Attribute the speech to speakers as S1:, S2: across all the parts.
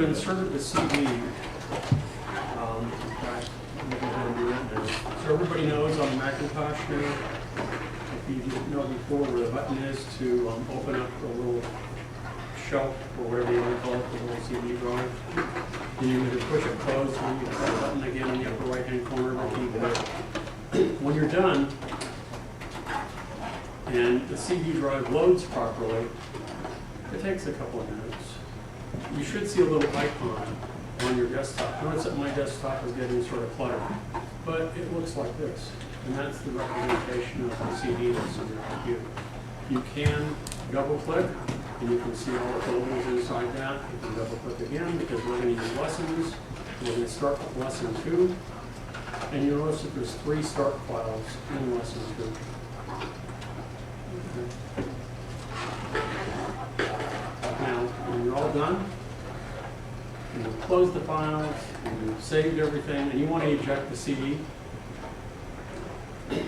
S1: inserted the CD. So everybody knows on Macintosh now, if you didn't know before, where the button is to open up the little shelf or whatever you want to call it, the little CD drive. Then you either push it closed or you press the button again in the upper right hand corner of the keyboard. When you're done and the CD drive loads properly, it takes a couple of minutes. You should see a little icon on your desktop. Notice that my desktop is getting sort of cluttered, but it looks like this. And that's the representation of the CD that's on your computer. You can double click and you can see all the folders inside that. You can double click again because we're going to use lessons. We're going to start with lesson 2. And you'll notice that there's 3 start files in lesson 2. Now, when you're all done, and you've closed the files, and you've saved everything, and you want to eject the CD,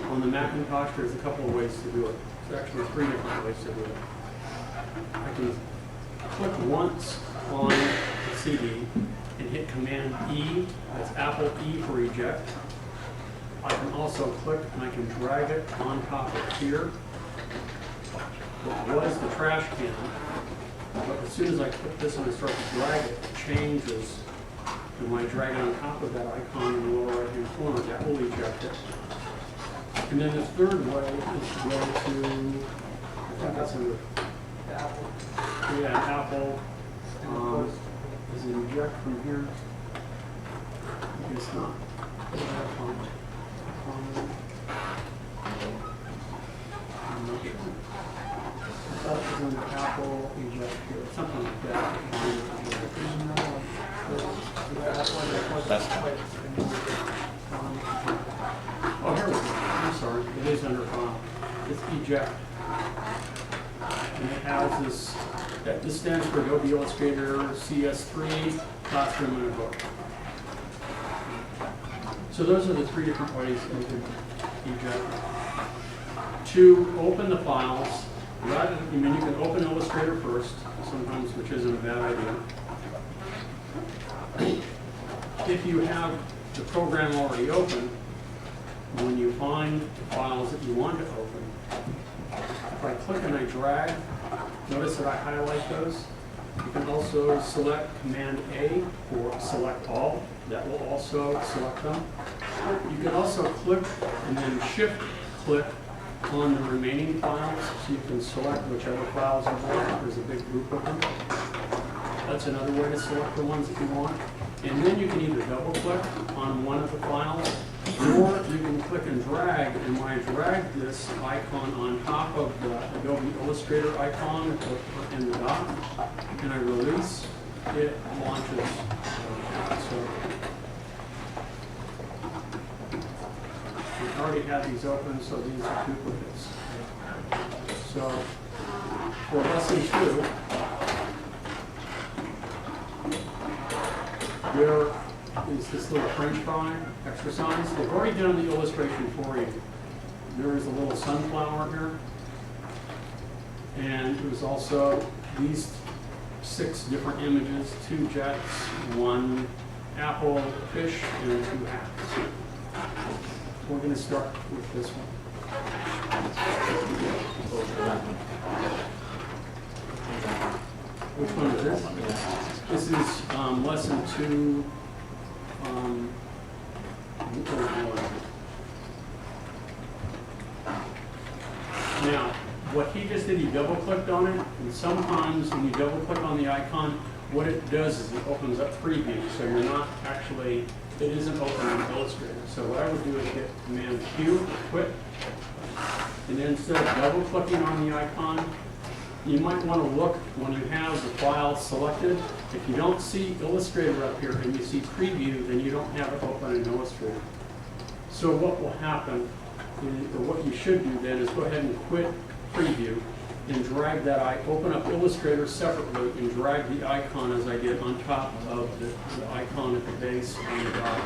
S1: on the Macintosh, there's a couple of ways to do it. There's actually 3 different ways to do it. I can click once on the CD and hit Command E, that's Apple E for eject. I can also click and I can drag it on top of here. What was the trash can, but as soon as I click this and I start to drag it, it changes. And when I drag it on top of that icon in the lower right hand corner, that will eject it. And then the third way is to go to, I think that's under Apple. Yeah, Apple. Is it eject from here? It's not. I'm not sure. I thought it was under Apple eject here, something like that. Oh, here we go. I'm sorry. It is under file. It's eject. And it has this, this stands for Adobe Illustrator CS3 Classroom in a book. So those are the 3 different ways that you can eject. To open the files, rather than, you can open Illustrator first, sometimes, which isn't a bad idea. If you have the program already open, when you find the files that you want to open, if I click and I drag, notice that I highlight those. You can also select Command A for select all. That will also select them. You can also click and then shift click on the remaining files, so you can select whichever files you want. There's a big group of them. That's another way to select the ones that you want. And then you can either double click on one of the files, or you can click and drag. And when I drag this icon on top of the Adobe Illustrator icon in the dock, and I release, it launches. So we already have these open, so these are duplicates. So for lesson 2, there is this little French fry exercise. They've already done the illustration for you. There is a little sunflower here. And there's also these 6 different images, 2 jets, 1 apple, fish, and 2 hats. We're going to start with this one. Which one is this? This is lesson 2. Now, what he just did, he double clicked on it, and sometimes when you double click on the icon, what it does is it opens up preview, so you're not actually, it isn't open in Illustrator. So what I would do is hit Command Q, quit, and then instead of double clicking on the icon, you might want to look when you have the file selected. If you don't see Illustrator up here and you see preview, then you don't have it open in Illustrator. So what will happen, or what you should do then, is go ahead and quit preview and drag that, open up Illustrator separately and drag the icon as I did on top of the icon at the base on the dot,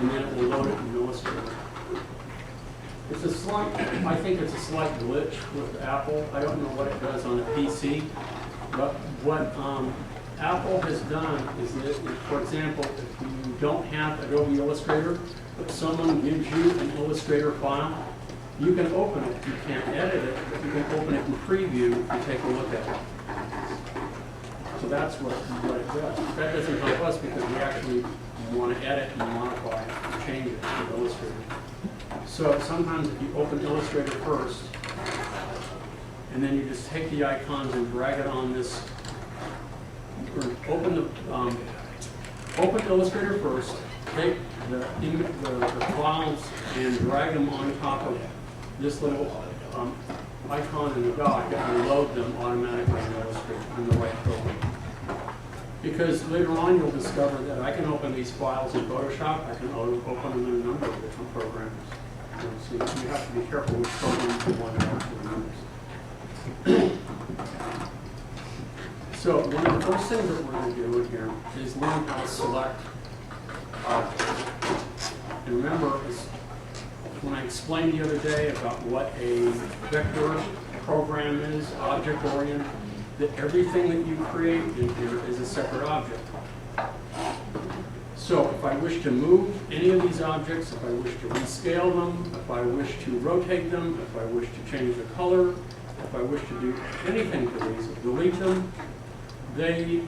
S1: and then it will load it in Illustrator. It's a slight, I think it's a slight glitch with Apple. I don't know what it does on a PC, but what Apple has done is that, for example, if you don't have Adobe Illustrator, but someone gives you an Illustrator file, you can open it. You can't edit it, but you can open it in preview and take a look at it. So that's what it does. That doesn't help us because we actually want to edit and modify it and change it with Illustrator. So sometimes if you open Illustrator first, and then you just take the icons and drag it on this, or open Illustrator first, take the files and drag them on top of this little icon in the dock and load them automatically in Illustrator in the right program. Because later on you'll discover that I can open these files in Photoshop, I can open them in a number of different programs. So you have to be careful which program you want to actually use. So one of the first things that we're going to do in here is learn how to select objects. And remember, when I explained the other day about what a vector program is, object-oriented, that everything that you create in here is a separate object. So if I wish to move any of these objects, if I wish to rescale them, if I wish to rotate them, if I wish to change the color, if I wish to do anything to these, delete them, they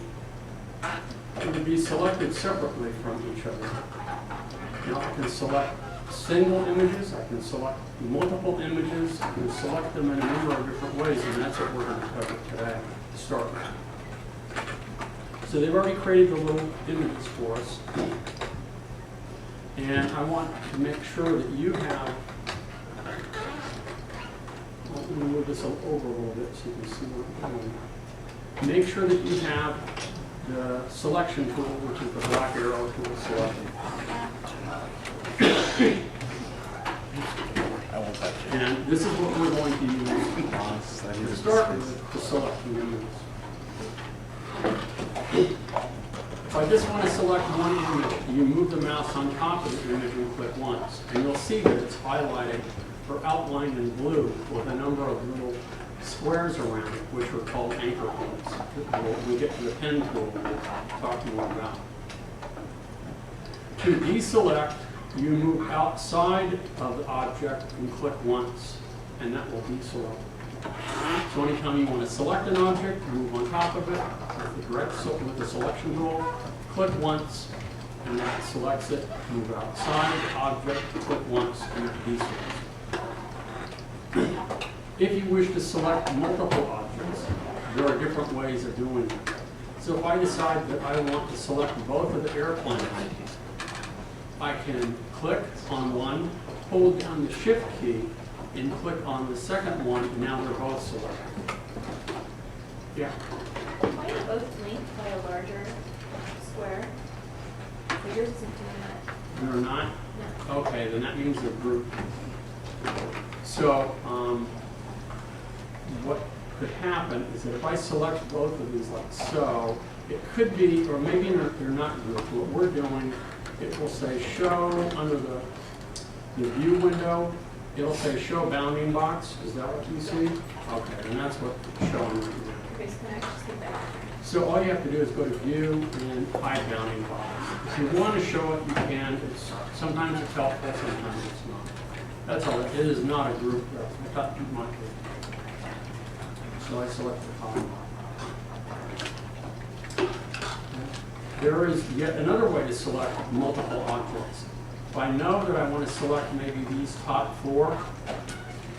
S1: would be selected separately from each other. Now I can select single images, I can select multiple images, I can select them in a number of different ways, and that's what we're going to cover today to start with. So they've already created the little images for us, and I want to make sure that you have, let me move this over a little bit so you can see what I'm doing. Make sure that you have the selection tool, which is the black arrow tool selected. And this is what we're going to use to start with to select the images. If I just want to select one image, you move the mouse on top of the image and click once. And you'll see that it's highlighted or outlined in blue with a number of little squares around it, which are called anchor points. When we get to the pen tool, we'll talk more about. To deselect, you move outside of the object and click once, and that will deselect. So anytime you want to select an object, move on top of it with the selection tool, click once, and that selects it. Move outside the object, click once, and it deselects. If you wish to select multiple objects, there are different ways of doing it. So if I decide that I want to select both of the airplanes, I can click on one, hold down the Shift key, and click on the second one, and now they're both selected. Yeah?
S2: Why are both linked by a larger square? So yours isn't doing that.
S1: They're not?
S2: No.
S1: Okay, then that means they're grouped. So, what could happen is that if I select both of these like so, it could be, or maybe they're not grouped. What we're doing, it will say show under the view window. It'll say show bounding box. Is that what you see? Okay, and that's what it's showing right now.
S2: Okay, so can I just get back?
S1: So all you have to do is go to view and hide bounding box. If you want to show it, you can. Sometimes it's helpful, sometimes it's not. That's all. It is not a group though. I thought you might be. So I select the column. There is yet another way to select multiple objects. If I know that I want to select maybe these top four,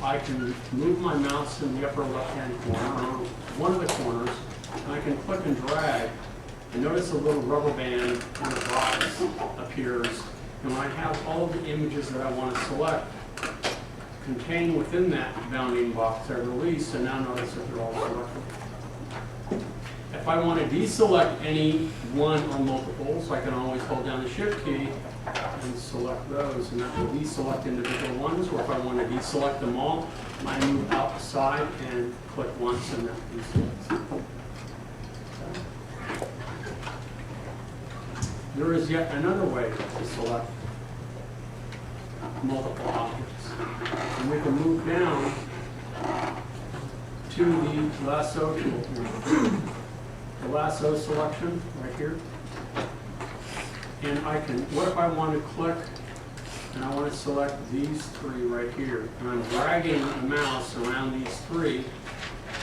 S1: I can move my mouse in the upper left-hand corner, or one of the corners, and I can click and drag. And notice a little rubber band on the box appears. And when I have all of the images that I want to select contained within that bounding box, I release, and now notice that they're all selected. If I want to deselect any one or multiples, I can always hold down the Shift key and select those, and that will deselect individual ones. Or if I want to deselect them all, I move outside and click once, and that deselects. There is yet another way to select multiple objects. And we can move down to the lasso tool. the lasso selection right here. And I can, what if I want to click and I want to select these three right here? And I'm dragging the mouse around these three.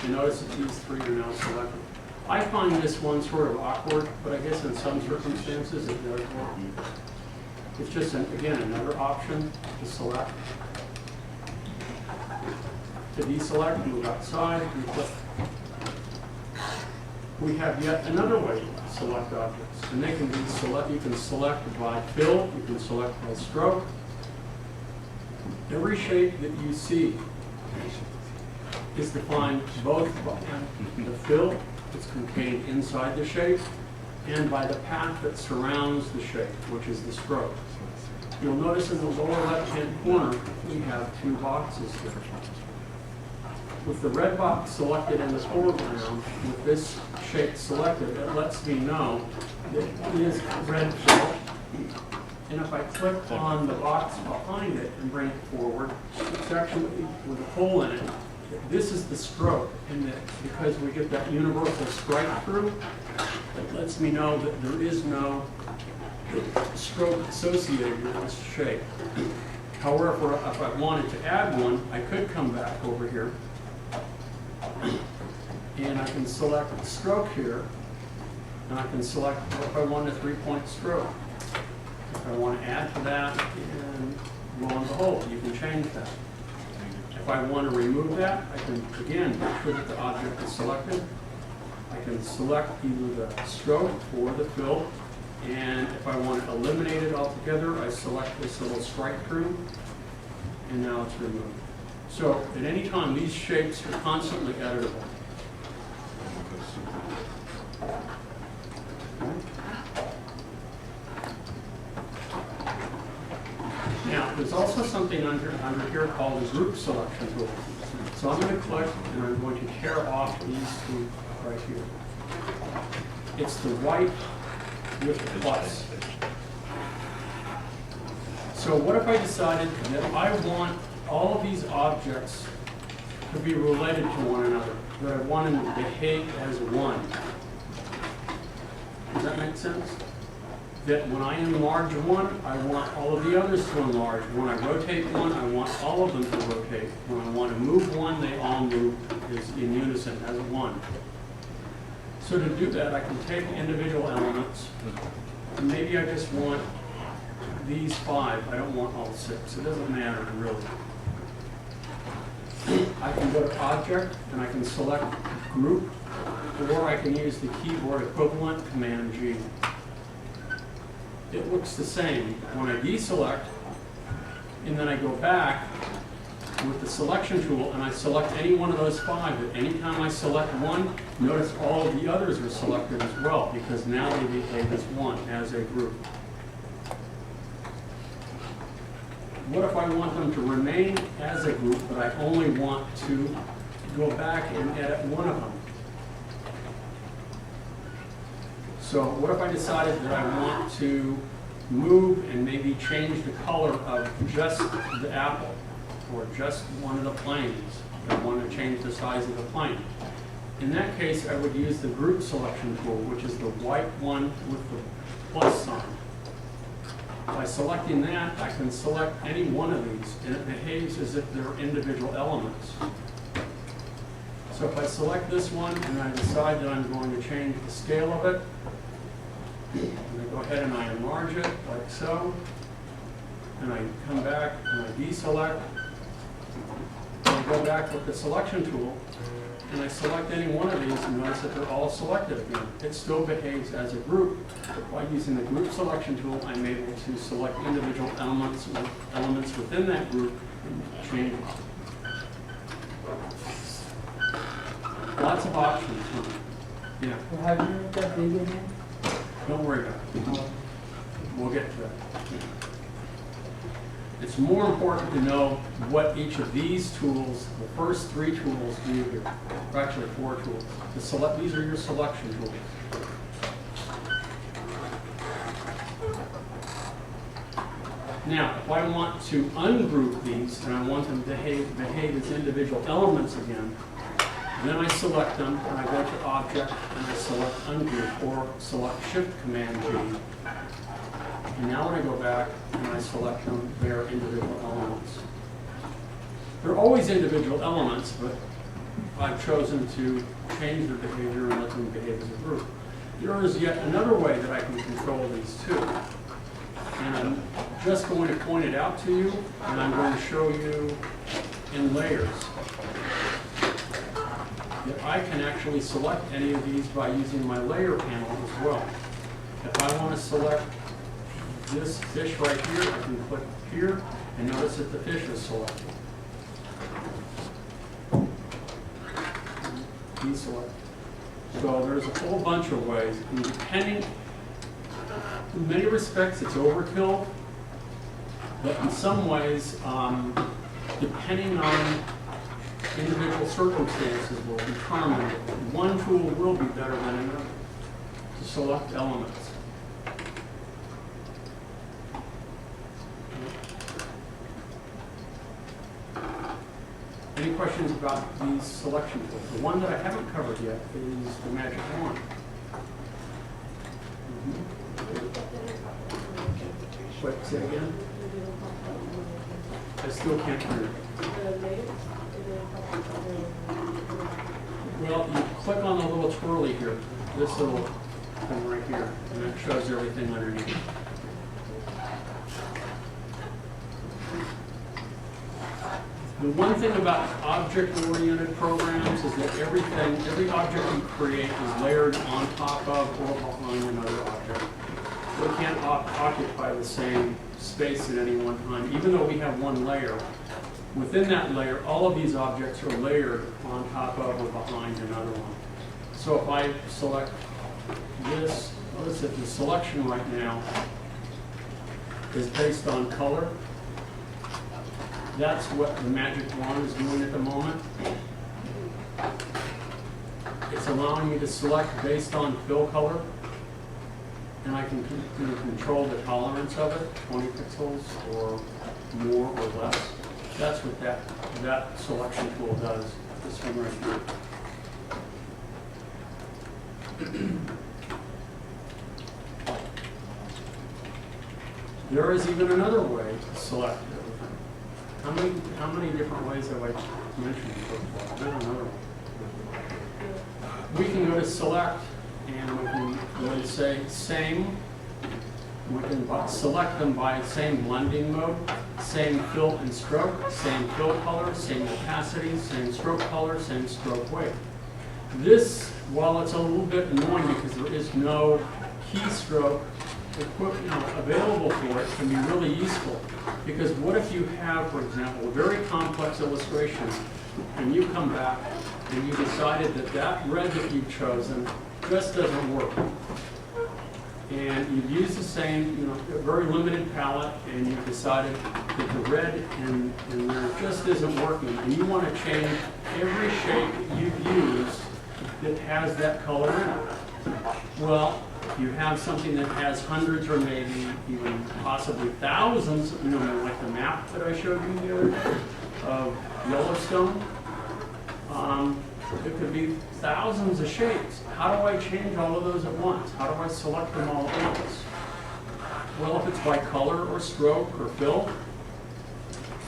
S1: You notice that these three are now selected. I find this one sort of awkward, but I guess in some circumstances it does work. It's just, again, another option to select. To deselect, move outside, and click. We have yet another way to select objects, and they can be you can select by fill, you can select by stroke. Every shape that you see is defined both by the fill that's contained inside the shape and by the path that surrounds the shape, which is the stroke. You'll notice in the lower left-hand corner, we have two boxes here. With the red box selected in the foreground, with this shape selected, it lets me know that it is red fill. And if I click on the box behind it and bring it forward, it's actually with a hole in it. This is the stroke, and that because we get that universal strike through, it lets me know that there is no stroke associated with this shape. However, if I wanted to add one, I could come back over here, and I can select the stroke here, and I can select if I want a 3-point stroke. If I want to add to that, and lo and behold, you can change that. If I want to remove that, I can, again, make sure that the object is selected. I can select either the stroke or the fill, and if I want to eliminate it altogether, I select this little strike through, and now it's removed. So at any time, these shapes are constantly editable. Now, there's also something under here called the group selection tool. So I'm going to click and I'm going to tear off these two right here. It's the white with the plus. So what if I decided that I want all of these objects to be related to one another, that I want them to behave as one? Does that make sense? That when I enlarge one, I want all of the others to enlarge. When I rotate one, I want all of them to rotate. When I want to move one, they all move in unison as one. So to do that, I can take individual elements, and maybe I just want these 5. I don't want all 6. It doesn't matter, really. I can go to Object, and I can select Group, or I can use the keyboard equivalent, Command G. It looks the same. When I deselect, and then I go back with the selection tool, and I select any one of those 5, at any time I select one, notice all of the others are selected as well, because now they behave as one, as a group. What if I want them to remain as a group, but I only want to go back and edit one of them? So what if I decided that I want to move and maybe change the color of just the apple or just one of the planes? I want to change the size of the plane. In that case, I would use the group selection tool, which is the white one with the plus sign. By selecting that, I can select any one of these, and it behaves as if they're individual elements. So if I select this one and I decide that I'm going to change the scale of it, and I go ahead and I enlarge it like so, and I come back and I deselect, and I go back with the selection tool, and I select any one of these, and notice that they're all selected again. It still behaves as a group, but by using the group selection tool, I'm able to select individual elements within that group and change them. Lots of options. Yeah.
S3: So have you looked at video games?
S1: Don't worry about it. We'll get to that. It's more important to know what each of these tools, the first 3 tools, do here. Or actually 4 tools. These are your selection tools. Now, if I want to ungroup these and I want them to behave as individual elements again, Then I select them, and I go to Object, and I select Ungroup, or select Shift-Command-G. And now when I go back, and I select them, they are individual elements. They're always individual elements, but I've chosen to change their behavior and let them behave as a group. There is yet another way that I can control these too. And I'm just going to point it out to you, and I'm going to show you in layers that I can actually select any of these by using my layer panel as well. If I want to select this fish right here, I can click here, and notice that the fish is selected. Deselect. So there's a whole bunch of ways, and depending, in many respects it's overkill, but in some ways, depending on individual circumstances will determine that one tool will be better than another to select elements. Any questions about these selection tools? The one that I haven't covered yet is the magic wand. Wait, say it again? I still can't hear you. Well, you click on the little twirly here, this little thing right here, and it shows everything underneath. The one thing about object-oriented programs is that every object you create is layered on top of or behind another object. We can't occupy the same space at any one time, even though we have one layer. Within that layer, all of these objects are layered on top of or behind another one. So if I select this, notice that the selection right now is based on color. That's what the magic wand is doing at the moment. It's allowing me to select based on fill color, and I can control the tolerance of it, 20 pixels or more or less. That's what that selection tool does, this one right here. There is even another way to select everything. How many different ways have I mentioned so far? There's another one. We can go to select, and we can go to say same. We can select them by same blending mode, same fill and stroke, same fill color, same opacity, same stroke color, same stroke weight. This, while it's a little bit annoying because there is no keystroke available for it, can be really useful. Because what if you have, for example, a very complex illustration, and you come back and you decided that that red that you've chosen just doesn't work. And you've used the same, a very limited palette, and you've decided that the red in there just isn't working, and you want to change every shade that you've used that has that color in it. Well, you have something that has hundreds or maybe even possibly thousands, like the map that I showed you the other day of Yellowstone. It could be thousands of shapes. How do I change all of those at once? How do I select them all at once? Well, if it's by color or stroke or fill,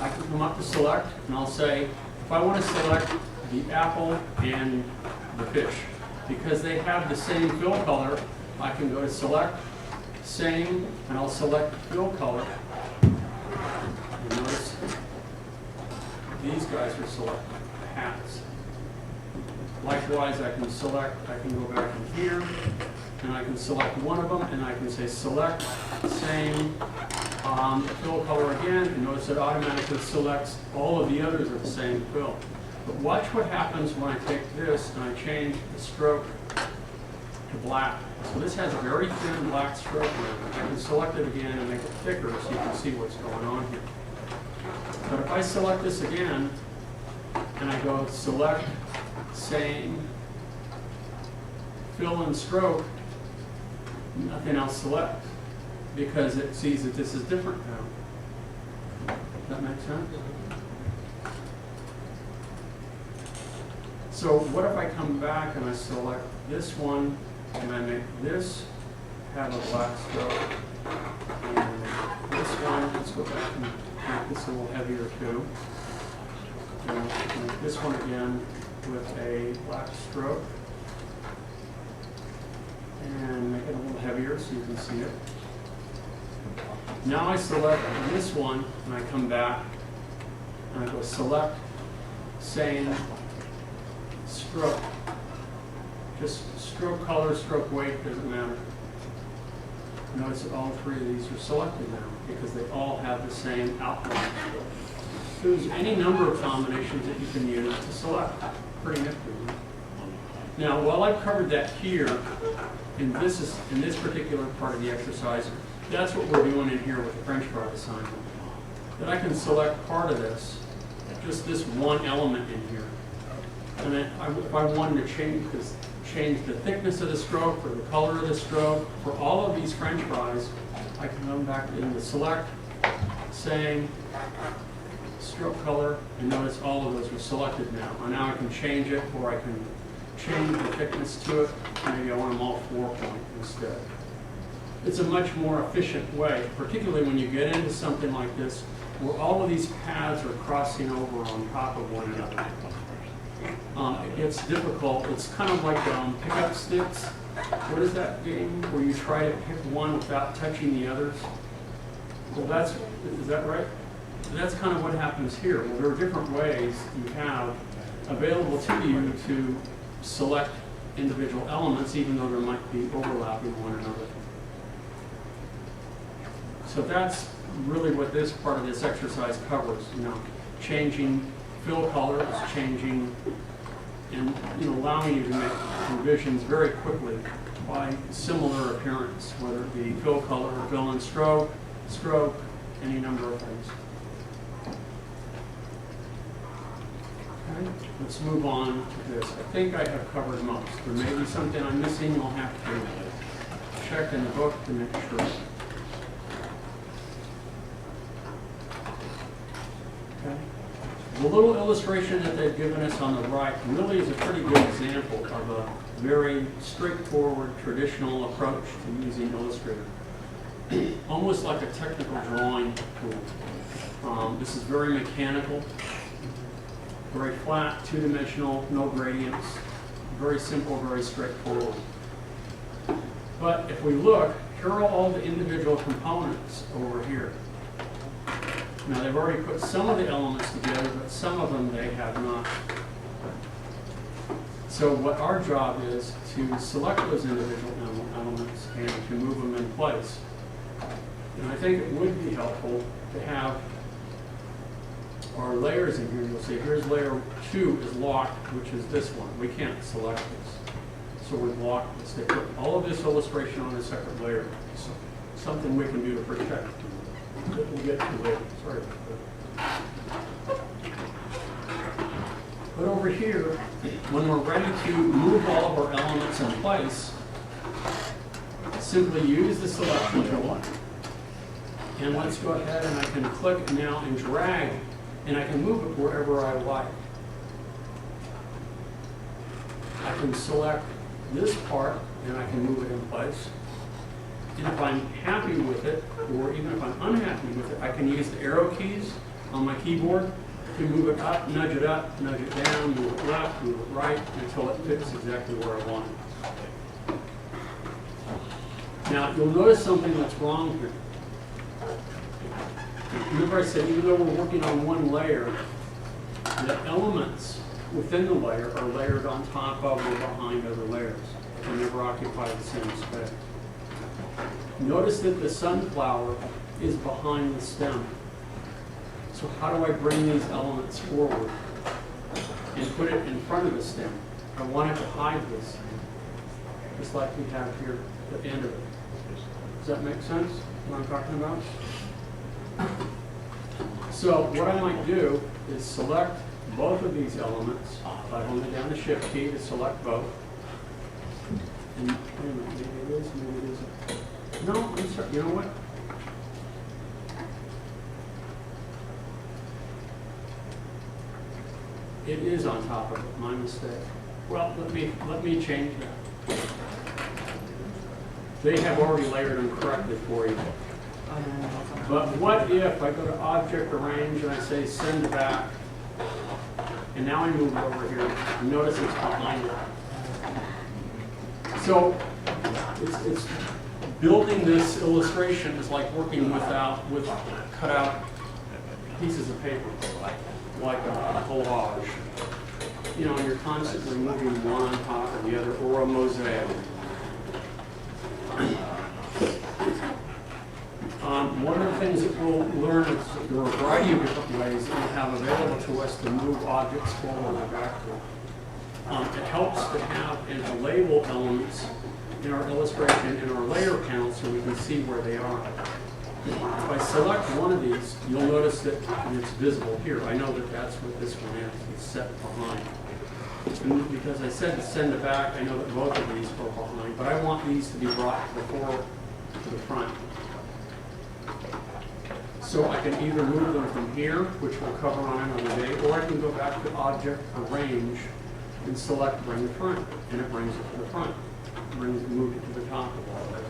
S1: I can come up to select, and I'll say, if I want to select the apple and the fish, because they have the same fill color, I can go to select, same, and I'll select fill color. And notice these guys are selected, hats. Likewise, I can go back in here, and I can select one of them, and I can say select, same, fill color again, and notice it automatically selects all of the others of the same fill. But watch what happens when I take this and I change the stroke to black. So this has a very thin black stroke here. I can select it again and make it thicker so you can see what's going on here. But if I select this again, and I go select, same, fill and stroke, nothing else selects because it sees that this is different now. Does that make sense? So what if I come back and I select this one and I make this have a black stroke, and this one, let's go back and make this a little heavier too. And I'll make this one again with a black stroke and make it a little heavier so you can see it. Now I select this one and I come back and I go select, same, stroke. Just stroke color, stroke weight, doesn't matter. Notice that all three of these are selected now because they all have the same outline. There's any number of combinations that you can use to select. Pretty nifty. Now, while I've covered that here, and this is in this particular part of the exercise, that's what we're doing in here with the French fry assignment. That I can select part of this, just this one element in here. And then if I wanted to change the thickness of the stroke or the color of the stroke, for all of these French fries, I can come back into select, same, stroke color, and notice all of those are selected now. And now I can change it, or I can change the thickness to it. Maybe I want them all 4-point instead. It's a much more efficient way, particularly when you get into something like this, where all of these paths are crossing over on top of one another. It gets difficult. It's kind of like pickup sticks. What is that game where you try to pick one without touching the others? Well, is that right? That's kind of what happens here. Well, there are different ways you have available to you to select individual elements, even though there might be overlapping one another. So that's really what this part of this exercise covers. Changing fill colors, changing, and allowing you to make revisions very quickly by similar appearance, whether it be fill color, fill and stroke, any number of things. Okay, let's move on to this. I think I have covered most. There may be something I'm missing. You'll have to check in the book to make sure. Okay. The little illustration that they've given us on the right really is a pretty good example of a very straightforward, traditional approach to using Illustrator. Almost like a technical drawing tool. This is very mechanical, very flat, two-dimensional, no gradients, very simple, very straightforward. But if we look, here are all the individual components over here. Now, they've already put some of the elements together, but some of them they have not. So what our job is to select those individual elements and to move them in place. And I think it would be helpful to have our layers in here. You'll see here's layer 2 is locked, which is this one. We can't select this. So we've locked this. They put all of this illustration on a separate layer. So something we can do to protect. We'll get to later. Sorry about that. But over here, when we're ready to move all of our elements in place, simply use the selection tool. And let's go ahead and I can click now and drag, and I can move it wherever I like. I can select this part and I can move it in place. And if I'm happy with it, or even if I'm unhappy with it, I can use the arrow keys on my keyboard to move it up, nudge it down, move it left, move it right, until it fits exactly where I want it. Now, you'll notice something that's wrong here. Remember I said, even though we're working on one layer, the elements within the layer are layered on top of or behind other layers. They never occupy the same space. Notice that the sunflower is behind the stem. So how do I bring these elements forward and put it in front of the stem? I want it to hide this, just like we have here at the end of it. Does that make sense, what I'm talking about? So what I might do is select both of these elements by holding down the Shift key to select both. And wait a minute, maybe it is, maybe it isn't. No, I'm sorry, you know what? It is on top of it, my mistake. Well, let me change that. They have already layered them correctly for you. But what if I go to Object, Arrange, and I say Send Back, and now I move it over here, and notice it's behind it. So it's building this illustration is like working with cut out pieces of paper, like a collage. You know, and you're constantly moving one on top of the other, or a mosaic. One of the things that we'll learn is there are a variety of different ways that we have available to us to move objects forward and backward. It helps to have and to label elements in our illustration in our layer panel so we can see where they are. If I select one of these, you'll notice that it's visible here. I know that that's what this one is. It's set behind. And because I said to send it back, I know that both of these go behind, but I want these to be brought to the front. So I can either move them from here, which we'll cover on another day, or I can go back to Object, Arrange, and select Bring to Front, and it brings it to the front. Move it to the top of all that.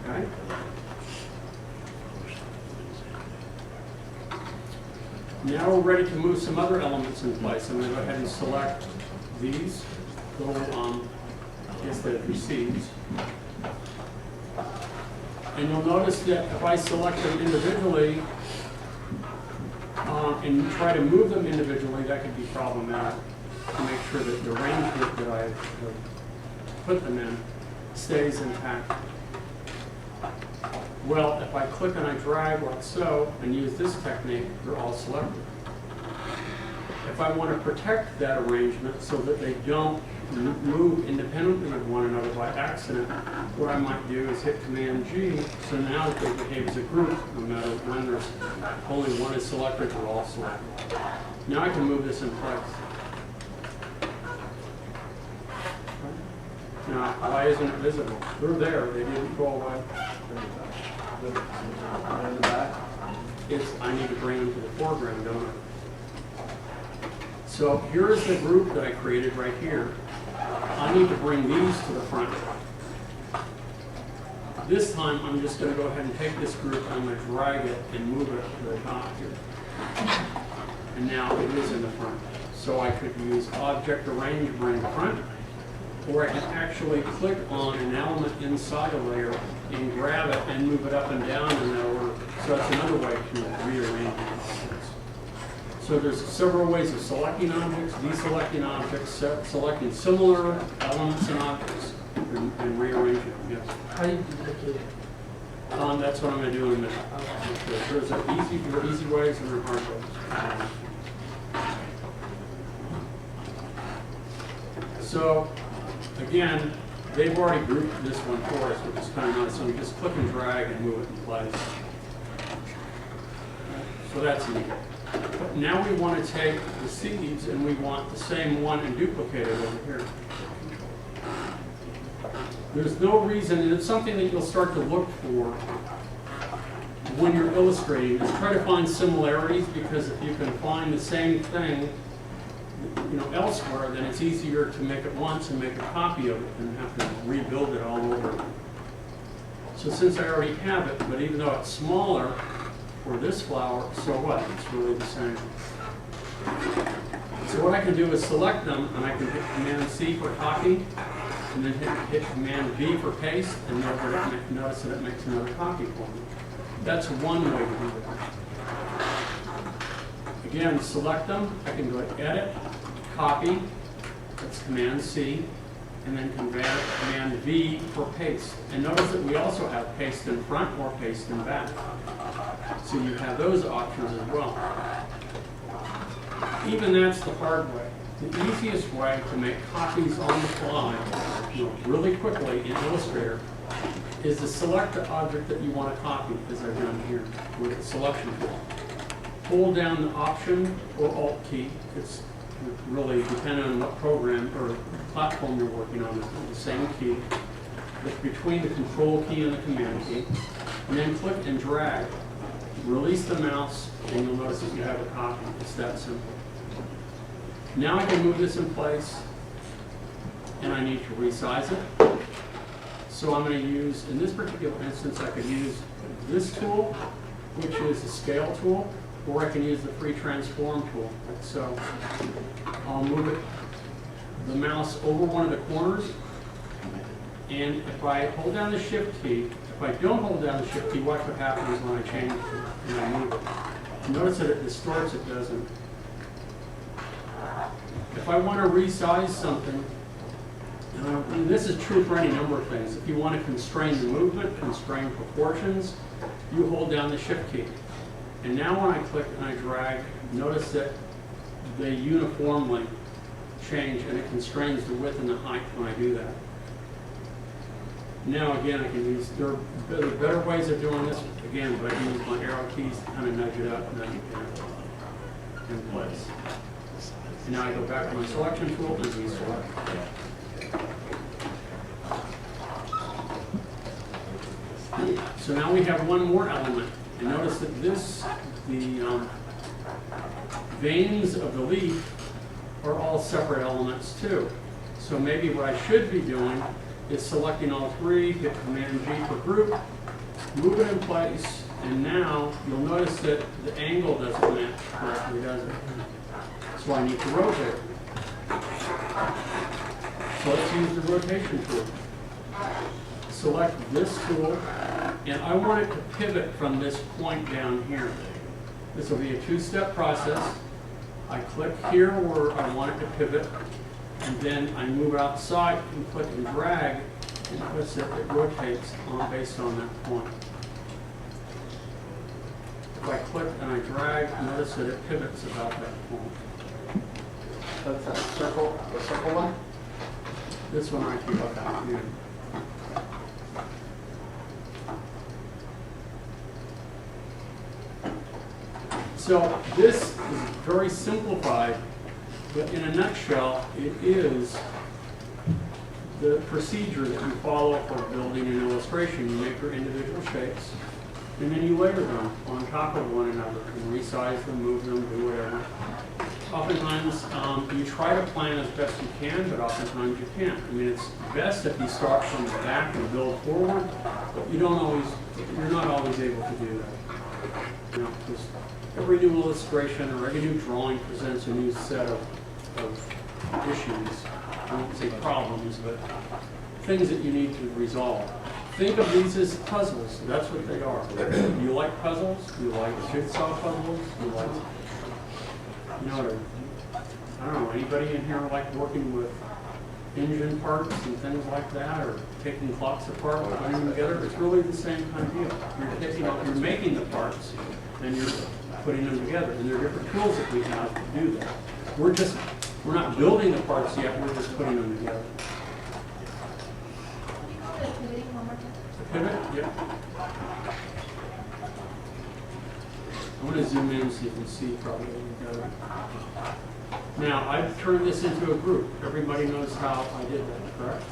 S1: Okay. Now we're ready to move some other elements in place. I'm going to go ahead and select these little, I guess they're precedes. And you'll notice that if I select them individually and try to move them individually, that could be problematic to make sure that the arrangement that I put them in stays intact. Well, if I click and I drag like so and use this technique, they're all selected. If I want to protect that arrangement so that they don't move independently of one another by accident, what I might do is hit Command G, so now they behave as a group, no matter when there's only one is selected, they're all selected. Now I can move this in place. Now, why isn't it visible? They're there, they didn't go away. In the back, I need to bring them to the foreground, don't I? So here's the group that I created right here. I need to bring these to the front. This time, I'm just going to go ahead and take this group, I'm going to drag it and move it to the top here. And now it is in the front. So I could use Object, Arrange, Bring to Front, or I can actually click on an element inside a layer and grab it and move it up and down in that order. So that's another way to rearrange objects. So there's several ways of selecting objects, deselecting objects, selecting similar elements and objects, and rearranging them. Yes.
S3: How do you duplicate it?
S1: That's what I'm going to do in a minute. There's easy ways and there are hard ways. So again, they've already grouped this one for us, which is kind of nice. So we just click and drag and move it in place. So that's neat. But now we want to take the seeds and we want the same one and duplicate it over here. There's no reason, and it's something that you'll start to look for when you're illustrating, is try to find similarities, because if you can find the same thing elsewhere, then it's easier to make it once and make a copy of it than have to rebuild it all over. So since I already have it, but even though it's smaller for this flower, so what? It's really the same. So what I can do is select them, and I can hit Command C for copy, and then hit Command V for paste, and notice that it makes another copy for me. That's one way to do it. Again, select them. I can go to Edit, Copy, that's Command C, and then Command V for paste. And notice that we also have paste in front or paste in back. So you have those options as well. Even that's the hard way. The easiest way to make copies on the fly, really quickly in Illustrator, is to select the object that you want to copy, as I've done here with the selection tool. Hold down the Option or Alt key. It's really dependent on what program or platform you're working on. It's the same key. It's between the control key and the command key. And then click and drag. Release the mouse, and you'll notice that you have a copy. It's that simple. Now I can move this in place, and I need to resize it. So I'm going to use, in this particular instance, I could use this tool, which is the scale tool, or I can use the free transform tool. So I'll move the mouse over one of the corners, and if I hold down the shift key, if I don't hold down the shift key, watch what happens when I change it and I move it. Notice that it distorts, it doesn't. If I want to resize something, and this is true for any number of things. If you want to constrain the movement, constrain proportions, you hold down the shift key. And now when I click and I drag, notice that they uniformly change and it constrains the width and the height when I do that. Now again, I can use, there are better ways of doing this, again, but I can use my arrow keys to kind of nudge it up and nudge it in place. And now I go back to my selection tool and deselect. So now we have one more element. And notice that this, the veins of the leaf are all separate elements too. So maybe what I should be doing is selecting all three, hit Command G for group, move it in place, and now you'll notice that the angle doesn't match correctly, does it? So I need to rotate it. So let's use the rotation tool. Select this tool, and I want it to pivot from this point down here. This will be a two-step process. I click here where I want it to pivot, and then I move outside and click and drag, and it rotates based on that point. If I click and I drag, notice that it pivots about that point.
S4: That's that circle, the circle one?
S1: This one right here. Okay. Yeah. So this is very simplified, but in a nutshell, it is the procedure that you follow for building an illustration. You make your individual shapes, and then you layer them on top of one another and resize them, move them, do whatever. Oftentimes, you try to plan as best you can, but oftentimes you can't. I mean, it's best if you start from the back and build forward, but you're not always able to do that. You know, because every new illustration or every new drawing presents a new set of issues. I won't say problems, but things that you need to resolve. Think of these as puzzles. That's what they are. Do you like puzzles? Do you like jigsaw puzzles? Do you like, you know, I don't know, anybody in here like working with engine parts and things like that, or taking clocks apart, putting them together? It's really the same kind of deal. You're making the parts, and you're putting them together, and there are different tools that we have to do that. We're not building the parts yet, we're just putting them together. Pivot? Yeah. I'm going to zoom in so you can see probably together. Now, I've turned this into a group. Everybody knows how I did that, correct?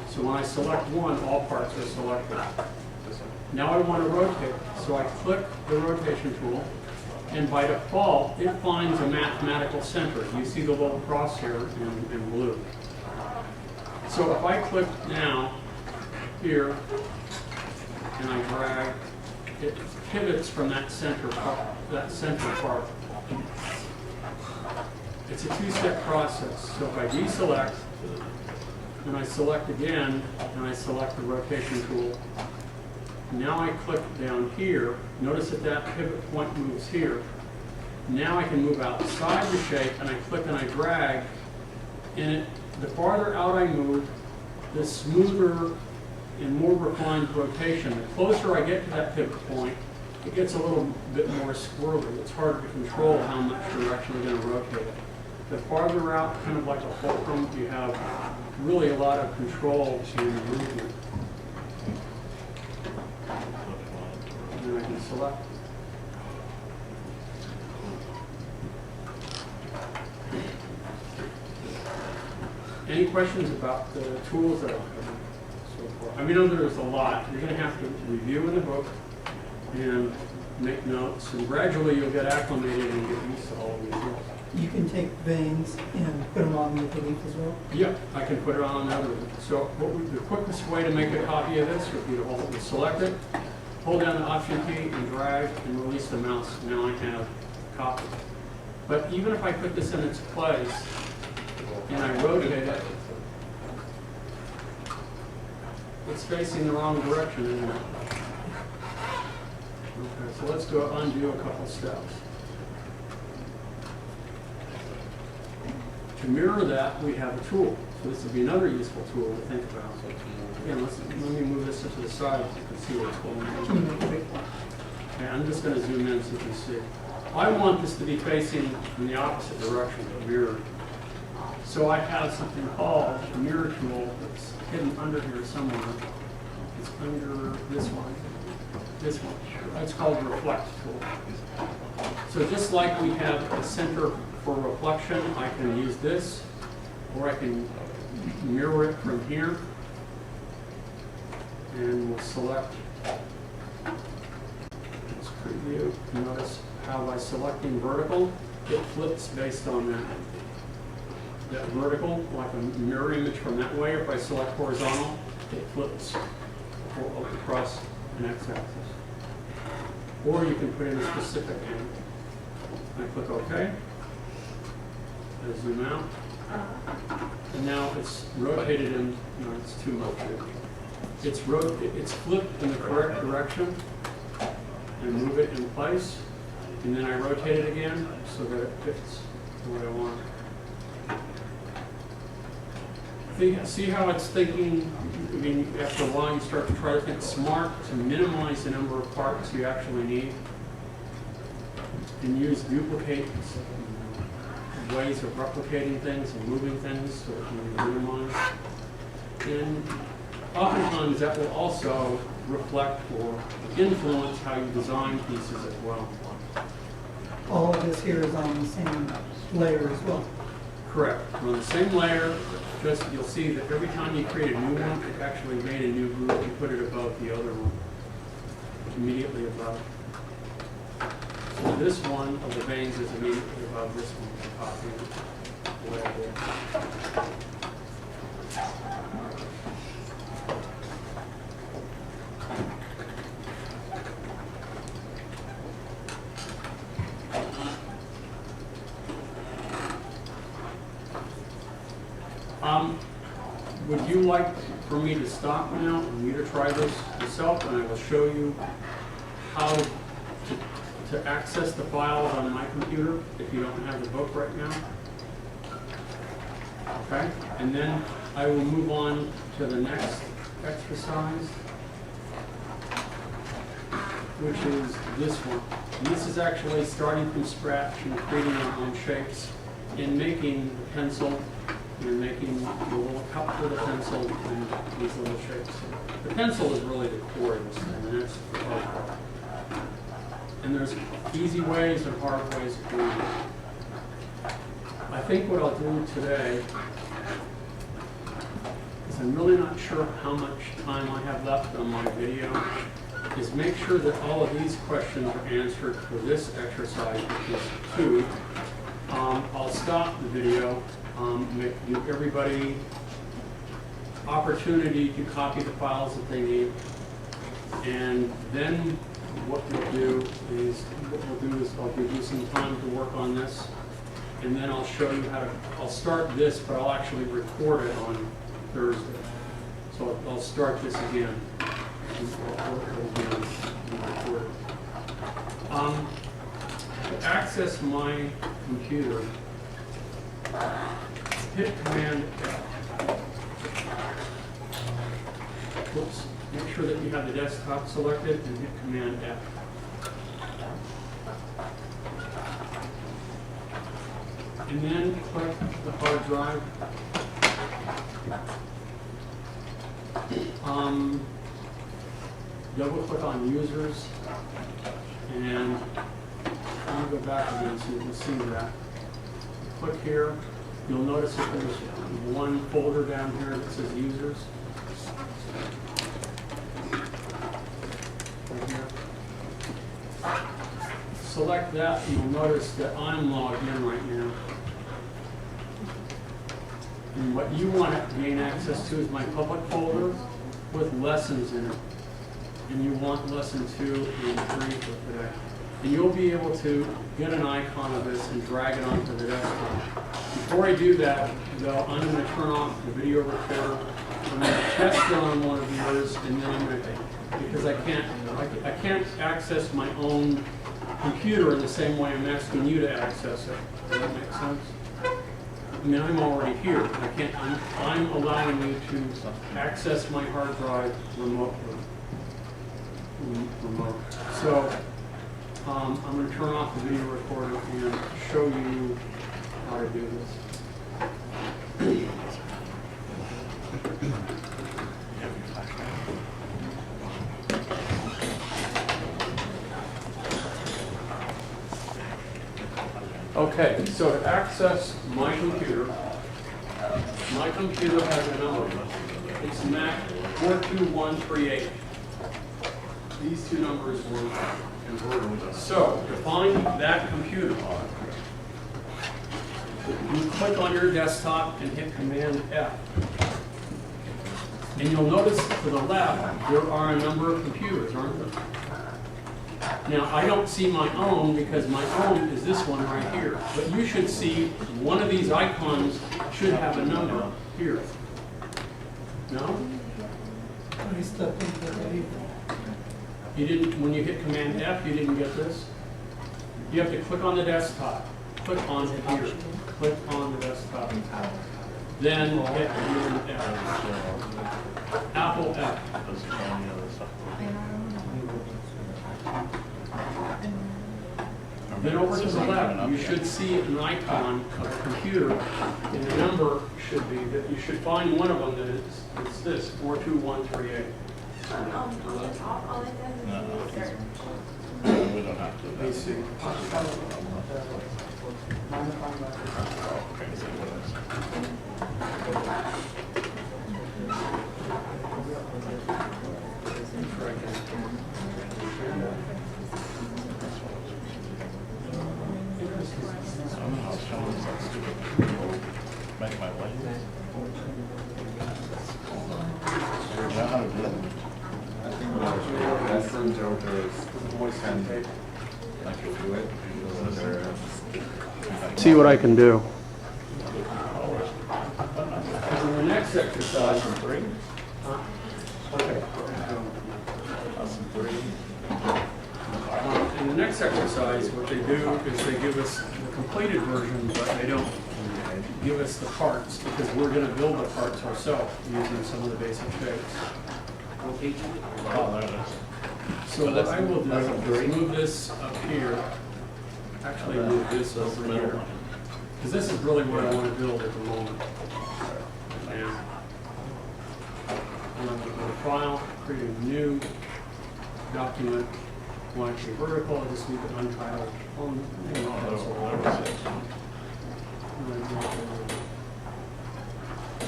S1: So when I select one, all parts are selected. Now I want to rotate, so I click the rotation tool, and by default, it finds a mathematical center. You see the little cross here in blue. So if I click now, here, and I drag, it pivots from that center part. It's a two-step process. So if I deselect, and I select again, and I select the rotation tool, now I click down here. Notice that that pivot point moves here. Now I can move outside the shape, and I click and I drag, and the farther out I move, the smoother and more refined rotation. The closer I get to that pivot point, it gets a little bit more squirrely. It's harder to control how much you're actually going to rotate it. The farther out, kind of like a fulcrum, you have really a lot of control in the movement. And then I can select. Any questions about the tools that I've covered? for. I mean, there's a lot. You're going to have to review in the book and make notes, and gradually you'll get acclimated and get used to all of these things.
S3: You can take veins and put them on the leaf as well.
S1: Yeah, I can put it on another. So the quickest way to make a copy of this would be to select it, hold down the Option key, and drag and release the mouse. Now I have a copy. But even if I put this in its place and I rotate it, it's facing the wrong direction, isn't it? Okay, so let's go undo a couple steps. To mirror that, we have a tool. So this would be another useful tool to think about. Again, let me move this to the side so you can see what's going on. Okay, I'm just going to zoom in so you can see. I want this to be facing in the opposite direction, mirrored. So I have something called a mirror tool that's hidden under here somewhere. It's under this one. This one. It's called the Reflect tool. So just like we have a center for reflection, I can use this, or I can mirror it from here. And we'll select this preview. Notice how by selecting vertical, it flips based on that vertical, like a mirror image from that way. If I select horizontal, it flips across an x-axis. Or you can put in a specific angle. I click OK. I zoom out. And now it's rotated in, no, it's too much. It's flipped in the correct direction, and move it in place. And then I rotate it again so that it fits the way I want it. See how it's thinking? I mean, after a while you start to try to think smart to minimize the number of parts you actually need, and use duplicate ways of replicating things and moving things so it can be minimized. And oftentimes that will also reflect or influence how you design pieces as well.
S3: All of this here is on the same layer as well.
S1: Correct. On the same layer, just you'll see that every time you create a new one, it actually made a new group. You put it above the other one, immediately above. So this one of the veins is immediately above this one. Copy it way there. Would you like for me to stop now and you to try this yourself, and I will show you how to access the files on my computer if you don't have the book right now? Okay, and then I will move on to the next exercise, which is this one. And this is actually starting from scratch and creating our own shapes and making the pencil and making the little cup for the pencil and these little shapes. The pencil is really the core of this thing, and that's the hard part. And there's easy ways and hard ways of doing it. I think what I'll do today is, I'm really not sure how much time I have left on my video, is make sure that all of these questions are answered for this exercise, which is 2. I'll stop the video, give everybody opportunity to copy the files that they need, and then what we'll do is I'll give you some time to work on this, and then I'll show you how to, I'll start this, but I'll actually record it on Thursday. So I'll start this again. To access my computer, hit Command F. Whoops. Make sure that you have the desktop selected and hit Command F. And then click the hard drive. Double click on users, and let me go back again so you can see that. Click here. You'll notice that there's one folder down here that says users. Right here. Select that, and you'll notice that I'm logged in right now. And what you want to gain access to is my public folder with lessons in it. And you want lesson 2 and 3 for today. And you'll be able to get an icon of this and drag it onto the desktop. Before I do that, though, I'm going to turn off the video recorder. I'm going to test it on one of yours, and then I'm going to, because I can't access my own computer in the same way I'm asking you to access it. Does that make sense? I mean, I'm already here. I'm allowing you to access my hard drive remotely. So I'm going to turn off the video recorder and show you how to do this. Okay, so to access my computer has a number. It's Mac 42138. These two numbers were converted. So to find that computer, you click on your desktop and hit Command F. And you'll notice to the left, there are a number of computers, aren't there? Now, I don't see my own because my own is this one right here. But you should see one of these icons should have a number here. No?
S3: I stepped into the
S1: You didn't, when you hit Command F, you didn't get this? You have to click on the desktop. Click on it here. Click on the desktop. Then hit Command F. Apple F. Then over to the left, you should see an icon of a computer, and the number should be, that you should find one of them that it's this, 42138.
S2: All it does is search.
S5: We don't have to.
S1: Let me see.
S5: Make my way. You know how to do that?
S4: That's from Joker's voice and tape.
S5: Like you
S4: Do it.
S1: See what I can do. In the next exercise,
S5: three?
S1: okay.
S5: Lesson 3.
S1: In the next exercise, what they do is they give us the completed version, but they don't give us the parts because we're going to build the parts ourselves using some of the basic shapes.
S5: Oh, there it is.
S1: So what I will do is move this up here. Actually, move this
S5: That's the
S1: over
S5: middle
S1: here.
S5: one.
S1: Because this is really what I want to build at the moment. And I'm going to go to File, create a new document. Want it to be vertical, I just leave it untitled.
S5: Oh, there was it.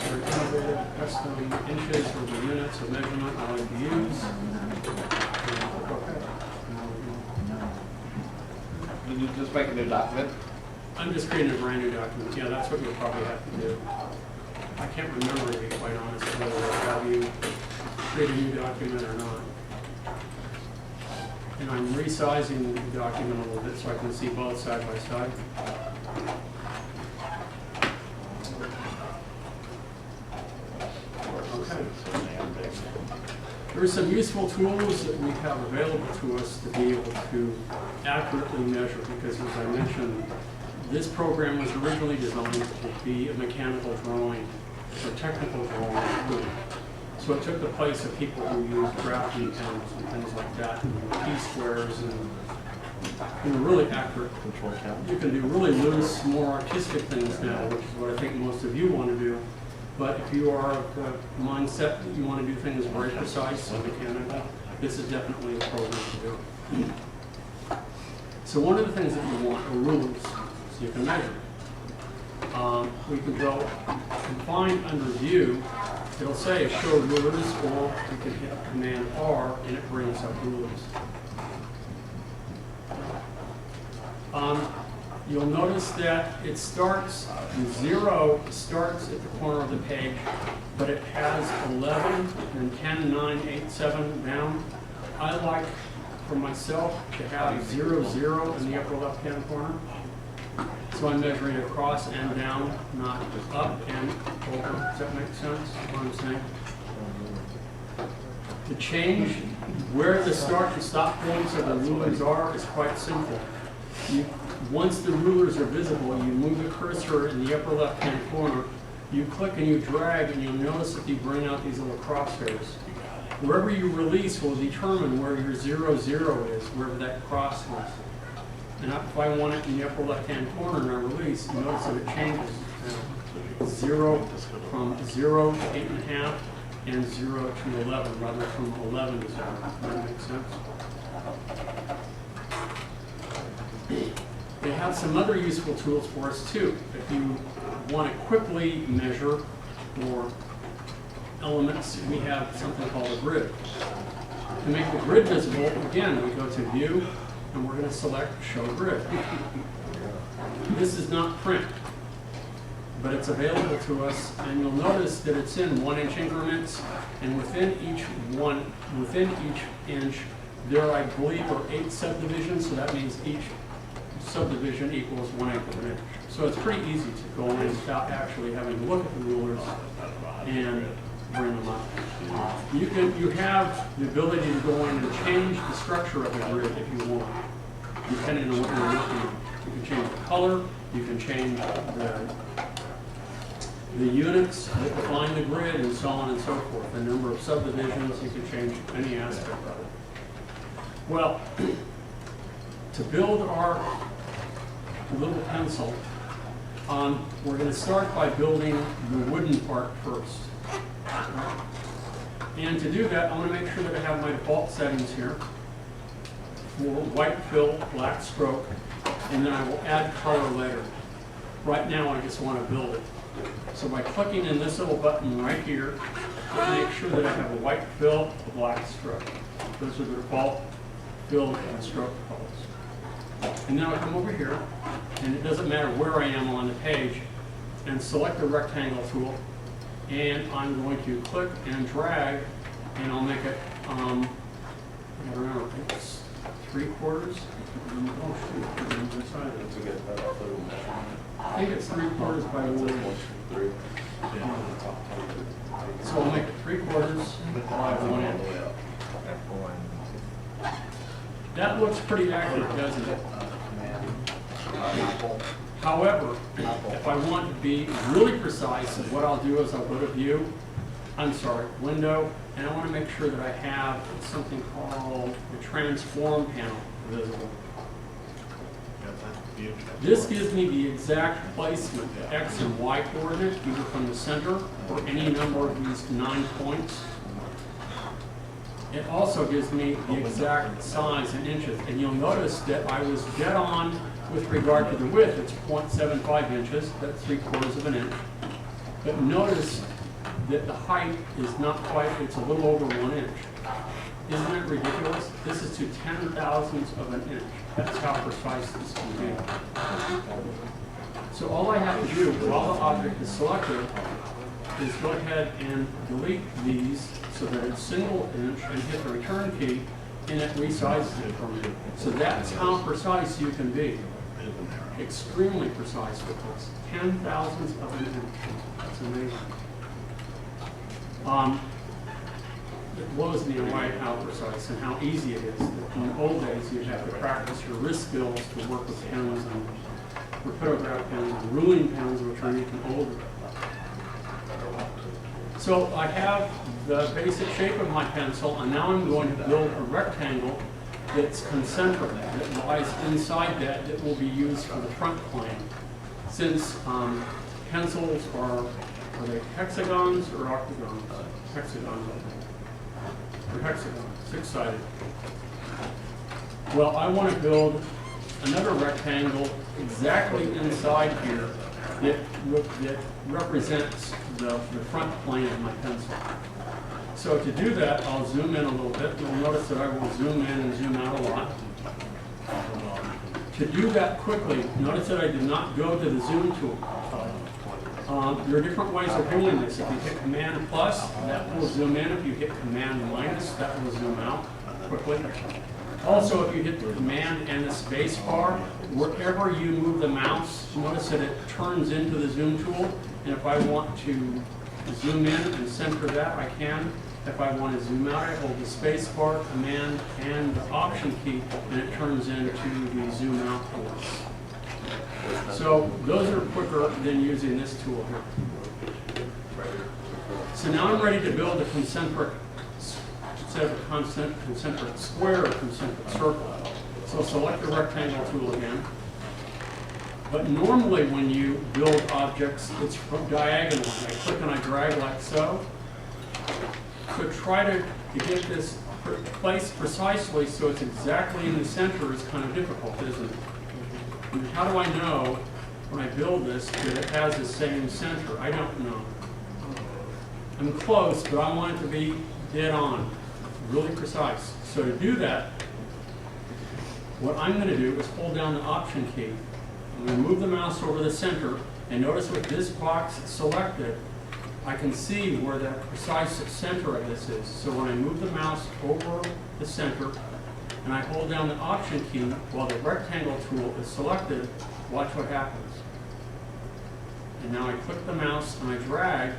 S1: Innovative, custom inches or the units of measurement I like to use.
S4: Did you just make a new document?
S1: I'm just creating a brand new document. Yeah, that's what you'll probably have to do. I can't remember, to be quite honest, whether I have you create a new document or not. And I'm resizing the document a little bit so I can see both side by side. Okay. There are some useful tools that we have available to us to be able to accurately measure because, as I mentioned, this program was originally designed to be a mechanical drawing or technical drawing. So it took the place of people who used drafting pens and things like that, and T-squares and really accurate.
S5: Control count.
S1: You can do really loose, more artistic things now, which is what I think most of you want to do. But if you are of the mindset that you want to do things very precise and mechanical, this is definitely the program to do. So one of the things that you want are rulers, so you can measure. We can go and find under View, it'll say show rulers, or you can hit Command R and it brings up rulers. You'll notice that it starts, 0 starts at the corner of the page, but it has 11 and 10, 9, 8, 7 down. I like, for myself, to have 0, 0 in the upper left-hand corner. So I'm measuring across and down, not up and over. Does that make sense, what I'm saying? To change where the start and stop points of the rulers are is quite simple. Once the rulers are visible, you move the cursor in the upper left-hand corner, you click and you drag, and you'll notice that you bring out these little crosshairs. Wherever you release will determine where your 0, 0 is, wherever that cross is. And if I want it in the upper left-hand corner and I release, notice that it changes. 0 from 0 to 8.5 and 0 to 11, rather from 11 to 0. Does that make sense? They have some other useful tools for us too. If you want to quickly measure for elements, we have something called a grid. To make the grid visible, again, we go to View, and we're going to select Show Grid. This is not print, but it's available to us, and you'll notice that it's in 1-inch increments, and within each inch, there, I believe, are 8 subdivisions, so that means each subdivision equals 1/8 of an inch. So it's pretty easy to go in without actually having to look at the rulers and bring them up. You have the ability to go in and change the structure of the grid if you want, depending on what you're looking at. You can change the color, you can change the units that define the grid, and so on and so forth. The number of subdivisions, you can change any aspect of it. Well, to build our little pencil, we're going to start by building the wooden part first. And to do that, I want to make sure that I have my default settings here for white fill, black stroke, and then I will add color later. Right now, I just want to build it. So by clicking in this little button right here, I make sure that I have a white fill, a black stroke. Those are the default fill and stroke colors. And then I'll come over here, and it doesn't matter where I am on the page, and select the rectangle tool, and I'm going to click and drag, and I'll make it, I don't know, I think it's 3/4. Oh shoot, I think it's 3/4 by 1 inch. So I'll make it 3/4 by 1 inch. That looks pretty accurate, doesn't it? However, if I want to be really precise, what I'll do is I'll go to Window, and I want to make sure that I have something called the Transform panel visible. This gives me the exact placement, the X and Y coordinate, either from the center or any number of these 9 points. It also gives me the exact size in inches, and you'll notice that I was dead on with regard to the width. It's 0.75 inches, that's 3/4 of an inch. But notice that the height is not quite, it's a little over 1 inch. Isn't it ridiculous? This is to 10,000ths of an inch. That's how precise this can be. So all I have to do while the object is selected is go ahead and delete these so that it's single inch and hit the return key, and it resizes it for me. So that's how precise you can be. Extremely precise with this. 10,000ths of an inch. That's amazing. It blows me away how precise and how easy it is. In the old days, you'd have to practice your wrist skills to work with pens and rapidograph pens and ruling pens, which are even older. So I have the basic shape of my pencil, and now I'm going to build a rectangle that's concentric, that lies inside that will be used for the front plane. Since pencils are they hexagons or octagons? Hexagons, I think. Or hexagons, 6-sided. Well, I want to build another rectangle exactly inside here that represents the front plane of my pencil. So to do that, I'll zoom in a little bit. You'll notice that I will zoom in and zoom out a lot. To do that quickly, notice that I did not go to the zoom tool. There are different ways of doing this. If you hit Command plus, that will zoom in. If you hit Command minus, that will zoom out quickly. Also, if you hit the Command and the space bar, wherever you move the mouse, notice that it turns into the zoom tool. And if I want to zoom in and center that, I can. If I want to zoom out, I hold the space bar, Command, and the Option key, and it turns into the zoom out tool. So those are quicker than using this tool here. So now I'm ready to build a concentric, instead of a concentric square or concentric circle. So select the rectangle tool again. But normally when you build objects, it's from diagonal. I click and I drag like so. So try to get this placed precisely so it's exactly in the center is kind of difficult, isn't it? And how do I know when I build this that it has the same center? I don't know. I'm close, but I want it to be dead on, really precise. So to do that, what I'm going to do is hold down the Option key. I'm going to move the mouse over the center, and notice with this box selected, I can see where the precise center of this is. So when I move the mouse over the center, and I hold down the Option key while the rectangle tool is selected, watch what happens. And now I click the mouse and I drag,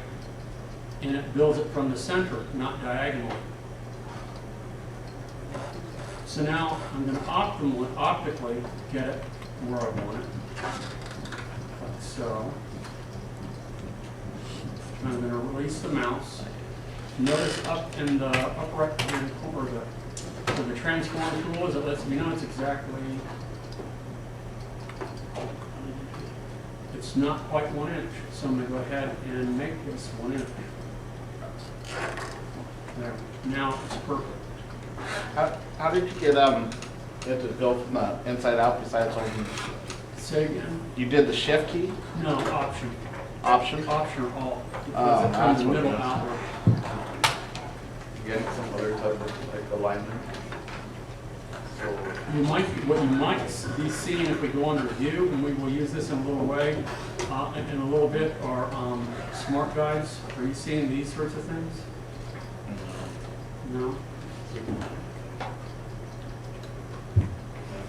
S1: and it builds it from the center, not diagonally. So now I'm going to optically get it where I want it, like so. And I'm going to release the mouse. Notice up in the upper right-hand corner, where the transform tool is, it lets me know it's exactly, it's not quite 1 inch. So I'm going to go ahead and make this 1 inch. There. Now it's perfect.
S4: How did you get it to go from the inside out besides holding?
S1: Say again?
S4: You did the Shift key?
S1: No, Option.
S4: Option?
S1: Option or Alt.
S4: Oh,
S1: Because it
S4: that's
S1: comes
S4: what it
S1: middle
S4: is.
S1: outward.
S4: Getting some other type of like alignment. So
S1: What you might be seeing if we go under View, and we will use this in a little way, in a little bit, are smart guides. Are you seeing these sorts of things? No?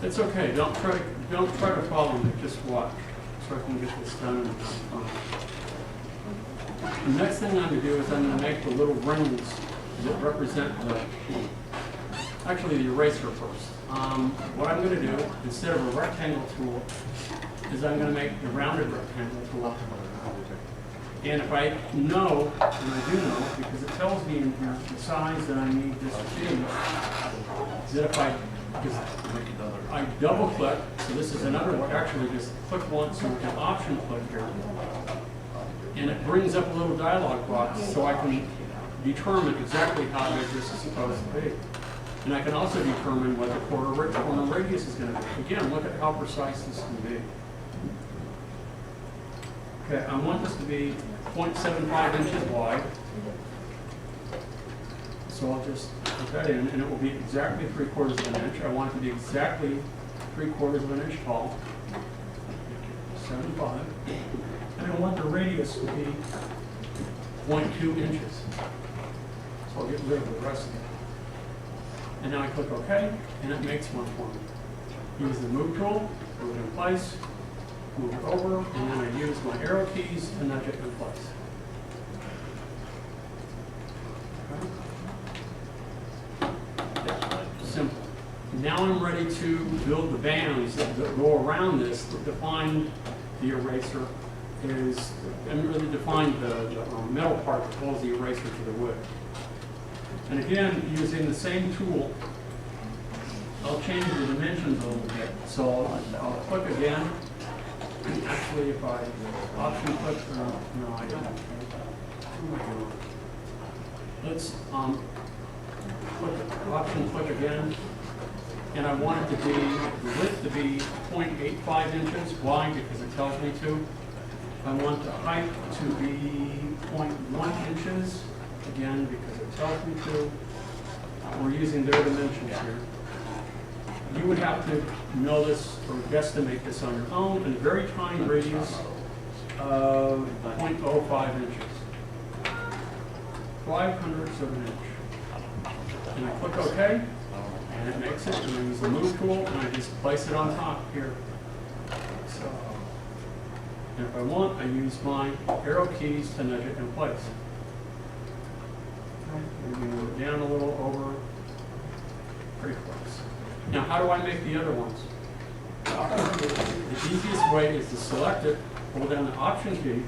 S1: It's okay. Don't try to follow me. Just watch, so I can get this done in time. The next thing I'm going to do is I'm going to make the little rings that represent actually the eraser first. What I'm going to do, instead of a rectangle tool, is I'm going to make the rounded rectangle tool. And if I know, and I do know, because it tells me in here the size that I need this to be, that if I double click, so this is another one, actually just click once and an Option click here, and it brings up a little dialog box so I can determine exactly how big this is supposed to be. And I can also determine what the corner radius is going to be. Again, look at how precise this can be. Okay, I want this to be 0.75 inches wide. So I'll just put that in, and it will be exactly 3/4 of an inch. I want it to be exactly 3/4 of an inch tall. 75. And I want the radius to be 0.2 inches. So I'll get rid of the rest of it. And now I click OK, and it makes one for me. Use the Move tool, move it in place, move it over, and then I use my arrow keys to nudge it in place. Okay. Simple. Now I'm ready to build the bands that go around this to define the eraser and really define the metal part that holds the eraser to the wood. And again, using the same tool, I'll change the dimensions a little bit. So I'll click again. Actually, if I Option click, no, I don't. Let's Option click again. And I want it to be, the width to be 0.85 inches wide because it tells me to. I want the height to be 0.1 inches, again, because it tells me to. We're using their dimensions here. You would have to know this or guesstimate this on your own, and a very tiny radius of 0.05 inches. 5/100ths of an inch. And I click OK, and it makes it, and I use the move tool, and I just place it on top here. So, and if I want, I use my arrow keys to nudge it in place. Maybe move it down a little over, pretty close. Now, how do I make the other ones? The easiest way is to select it, hold down the Option key,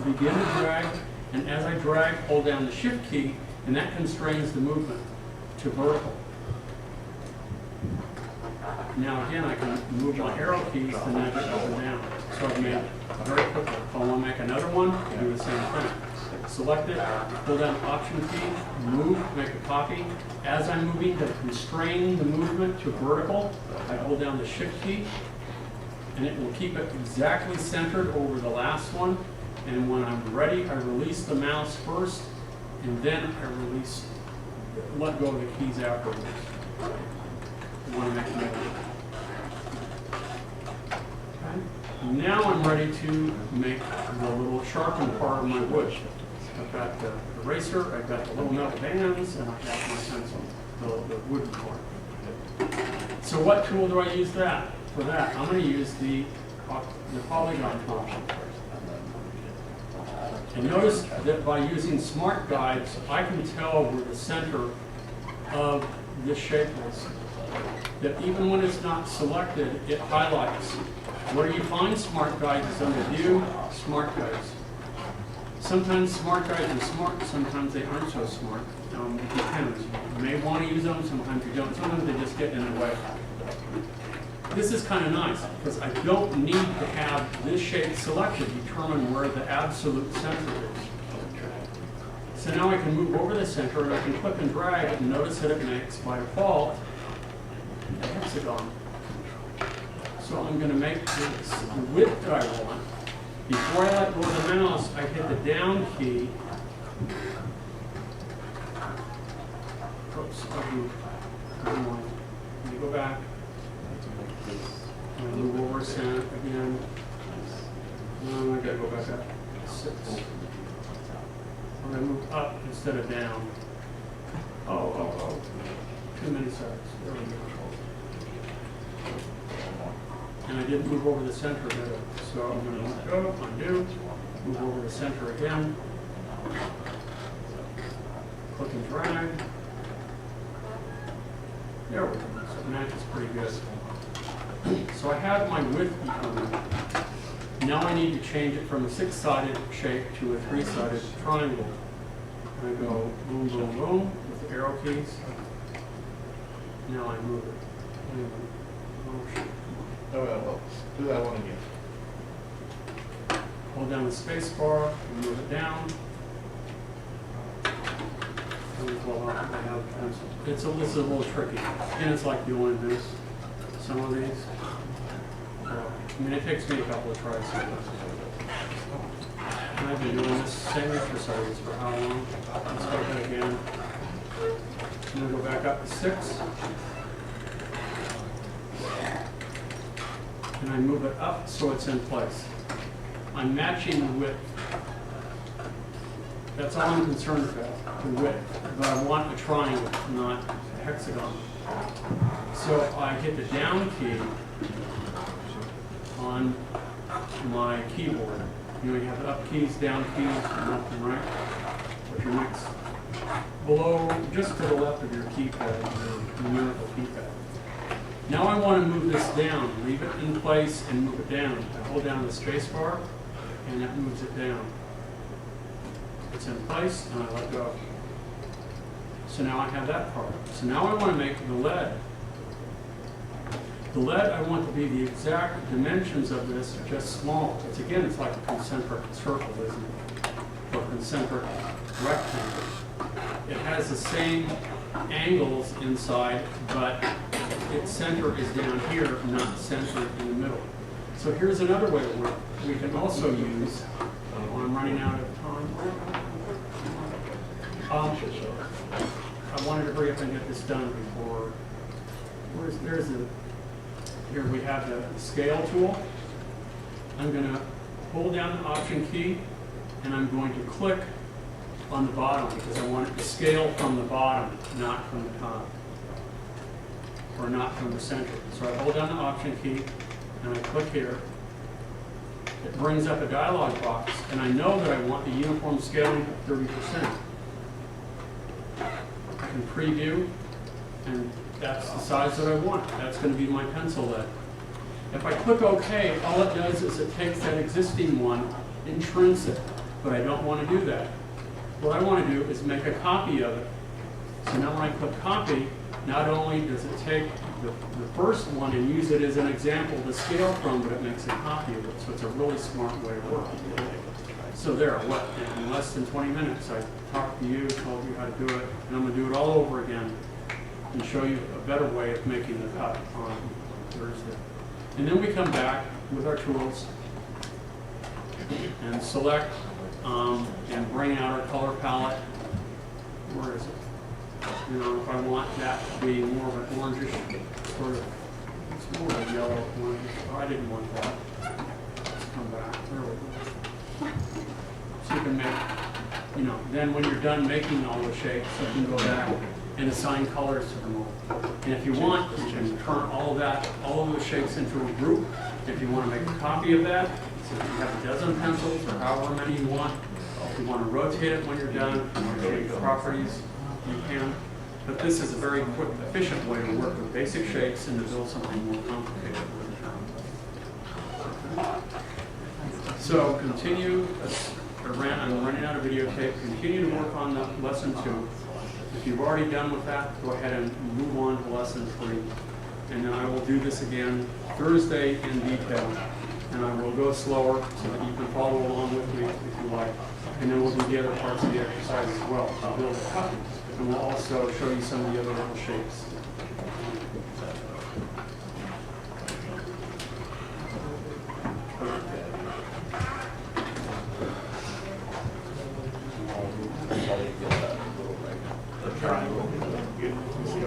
S1: begin to drag, and as I drag, hold down the Shift key, and that constrains the movement to vertical. Now again, I can move my arrow keys to nudge it up and down. So I've made very quickly. If I want to make another one, do the same thing. Select it, hold down Option key, move, make a copy. As I'm moving to constrain the movement to vertical, I hold down the Shift key, and it will keep it exactly centered over the last one. And when I'm ready, I release the mouse first, and then I let go of the keys afterwards. I want to make another one. Okay. Now I'm ready to make the little sharpened part of my wood. I've got the eraser, I've got the little metal bands, and I've got my pencil, the wooden part. So what tool do I use for that? I'm going to use the polygon tool. And notice that by using smart guides, I can tell where the center of this shape is. That even when it's not selected, it highlights. Where you find smart guides is under View, Smart Guides. Sometimes smart guides are smart, sometimes they aren't so smart. It depends. You may want to use them, sometimes you don't. Sometimes they just get in the way. This is kind of nice, because I don't need to have this shape selected to determine where the absolute center is. So now I can move over the center, and I can click and drag, and notice that it makes, by default, a hexagon. So I'm going to make this the width that I want. Before I let go of the mouse, I hit the down key. Oops, I'll move. Let me go back. And move over center again. No, I gotta go back up. 6. I'm gonna move up instead of down. Oh. Too many sides. There we go. And I didn't move over the center of it. So I'm going to let go, undo, move over the center again, click and drag. There we go. So it matches pretty good. So I have my width determined. Now I need to change it from a 6-sided shape to a 3-sided triangle. And I go boom, boom, boom with the arrow keys. Now I move it.
S5: Do that one again.
S1: Hold down the space bar and move it down. And voila, I have a pencil. This is a little tricky. And it's like doing this, some of these. I mean, it takes me a couple of tries. And I've been doing this same exercise for how long? Let's go ahead again. I'm going to go back up to 6. And I move it up so it's in place. I'm matching the width. That's all I'm concerned about, the width. But I want a triangle, not a hexagon. So I hit the down key on my keyboard. You know, you have the up keys, down keys, left and right. But your next, below, just to the left of your keypad, your numerical keypad. Now I want to move this down, leave it in place and move it down. I hold down the space bar and that moves it down. It's in place and I let go. So now I have that part. So now I want to make the lead. The lead I want to be the exact dimensions of this, just small. It's like a concentric circle, isn't it? Or concentric rectangle. It has the same angles inside, but its center is down here, not centered in the middle. So here's another way to work. We can also use, I'm running out of time. I wanted to hurry up and get this done before, here we have the scale tool. I'm going to hold down the Option key, and I'm going to click on the bottom because I want it to scale from the bottom, not from the top, or not from the center. So I hold down the Option key, and I click here. It brings up a dialog box, and I know that I want the uniform scaling of 30%. I can preview, and that's the size that I want. That's going to be my pencil lead. If I click OK, all it does is it takes that existing one and shrinks it, but I don't want to do that. What I want to do is make a copy of it. So now when I click copy, not only does it take the first one and use it as an example to scale from, but it makes a copy of it. So it's a really smart way to work. So there, what, in less than 20 minutes, I talked to you, told you how to do it, and I'm going to do it all over again and show you a better way of making the cut on Thursday. And then we come back with our tools and select and bring out our color palette. Where is it? You know, if I want that to be more of an orangish sort of, it's more of a yellow orangish. Oh, I didn't want that. Let's come back. There we go. So you can make, you know, then when you're done making all the shapes, you can go back and assign colors to them all. And if you want, you can turn all of those shapes into a group. If you want to make a copy of that, so if you have a dozen pencils or however many you want, if you want to rotate it when you're done, you want to change properties, you can. But this is a very quick, efficient way to work with basic shapes and to build something more complicated. So continue, I'm running out of videotape, continue to work on the lesson 2. If you've already done with that, go ahead and move on to lesson 3. And then I will do this again Thursday in detail. And I will go slower so that you can follow along with me if you like. And then we'll do the other parts of the exercise as well to build a cut. And we'll also show you some of the other little shapes.